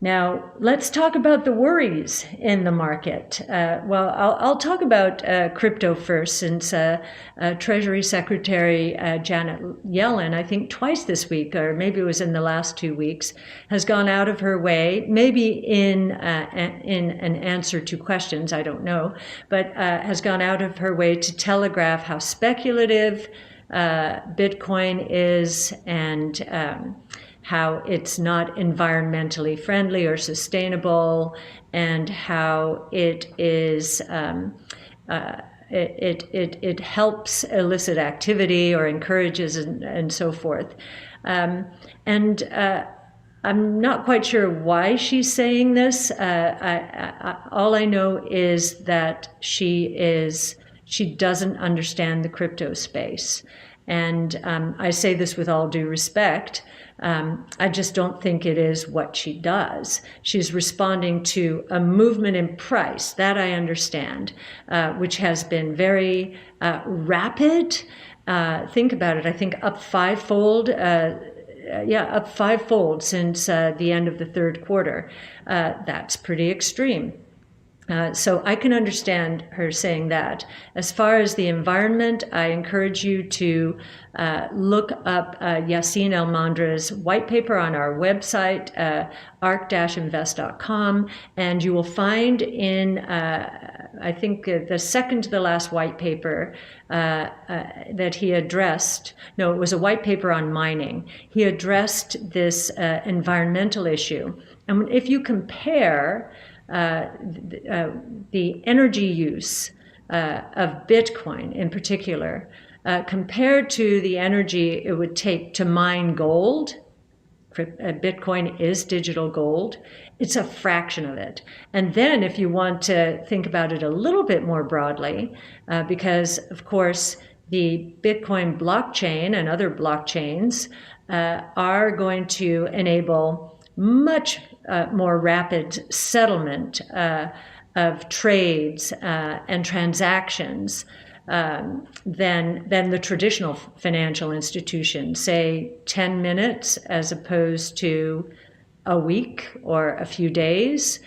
Now, let's talk about the worries in the market. I'll talk about crypto first, since Treasury Secretary Janet Yellen, I think twice this week, or maybe it was in the last 2 weeks, has gone out of her way, maybe in an answer to questions, I don't know, but has gone out of her way to telegraph how speculative Bitcoin is, and how it's not environmentally friendly or sustainable, and how it is it helps illicit activity or encourages and so forth. I'm not quite sure why she's saying this. All I know is that she doesn't understand the crypto space. And I say this with all due respect. I just don't think it is what she does. She's responding to a movement in price, that I understand, which has been very rapid. Think about it. I think up fivefold. Up fivefold since the end of the third quarter. That's pretty extreme. So I can understand her saying that. As far as the environment, I encourage you to look up Yassine El-Mandra's white paper on our website, arc-invest.com, and you will find in, I think, the second to the last white paper that he addressed. No, it was a white paper on mining. He addressed this environmental issue. And if you compare the energy use of Bitcoin in particular, compared to the energy it would take to mine gold, Bitcoin is digital gold, it's a fraction of it. And then if you want to think about it a little bit more broadly, because of course the Bitcoin blockchain and other blockchains are going to enable much more rapid settlement of trades and transactions than the traditional financial institution, say 10 minutes as opposed to a week or a few days.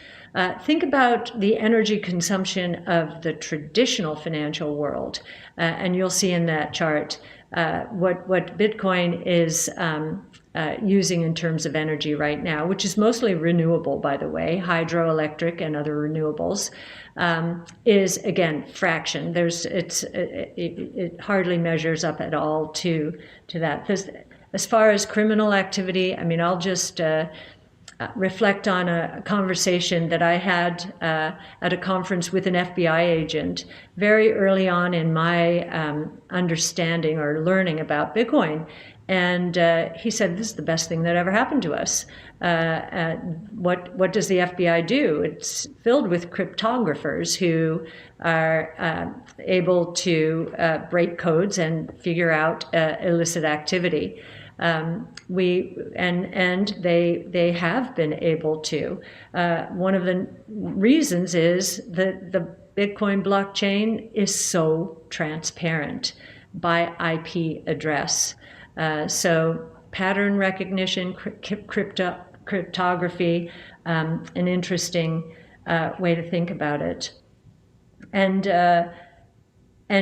Think about the energy consumption of the traditional financial world, and you'll see in that chart what Bitcoin is using in terms of energy right now, which is mostly renewable, by the way, hydroelectric and other renewables, is again fraction. It hardly measures up at all to that. As far as criminal activity, I mean, I'll just reflect on a conversation that I had at a conference with an FBI agent very early on in my understanding or learning about Bitcoin. And he said, this is the best thing that ever happened to us. What does the FBI do? It's filled with cryptographers who are able to break codes and figure out illicit activity. They have been able to. One of the reasons is that the Bitcoin blockchain is so transparent by IP address. So pattern recognition, cryptography, an interesting way to think about it. And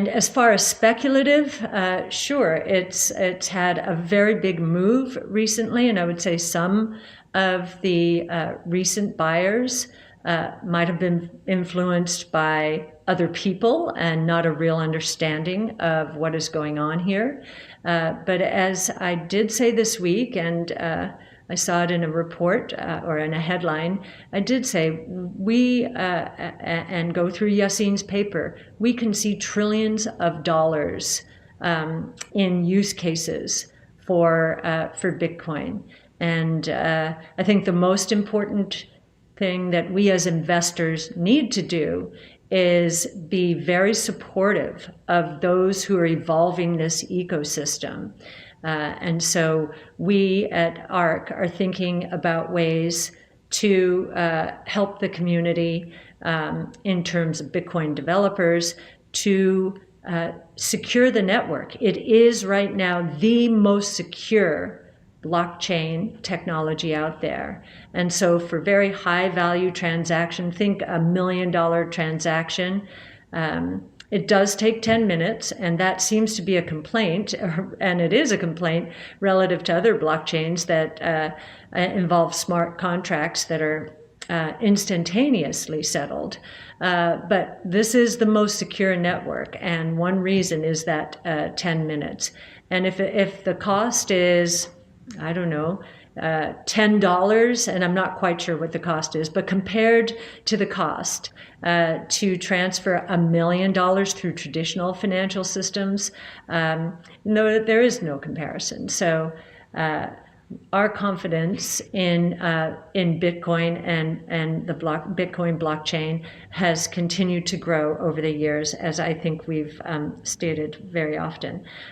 as far as speculative, sure, it's had a very big move recently, and I would say some of the recent buyers might have been influenced by other people and not a real understanding of what is going on here. But as I did say this week, and I saw it in a report or in a headline, I did say and go through Yassine's paper, we can see trillions of dollars in use cases for Bitcoin. And I think the most important thing that we as investors need to do is be very supportive of those who are evolving this ecosystem. And so we at ARC are thinking about ways to help the community in terms of Bitcoin developers to secure the network. It is right now the most secure blockchain technology out there. And so for very high value transaction, think $1 million transaction, it does take 10 minutes, and that seems to be a complaint, and it is a complaint relative to other blockchains that involve smart contracts that are instantaneously settled. But this is the most secure network, and one reason is that 10 minutes. And if the cost is, I don't know, $10, and I'm not quite sure what the cost is, but compared to the cost to transfer $1 million through traditional financial systems, no, there is no comparison. So our confidence in Bitcoin and the Bitcoin blockchain has continued to grow over the years, as I think we've stated very often.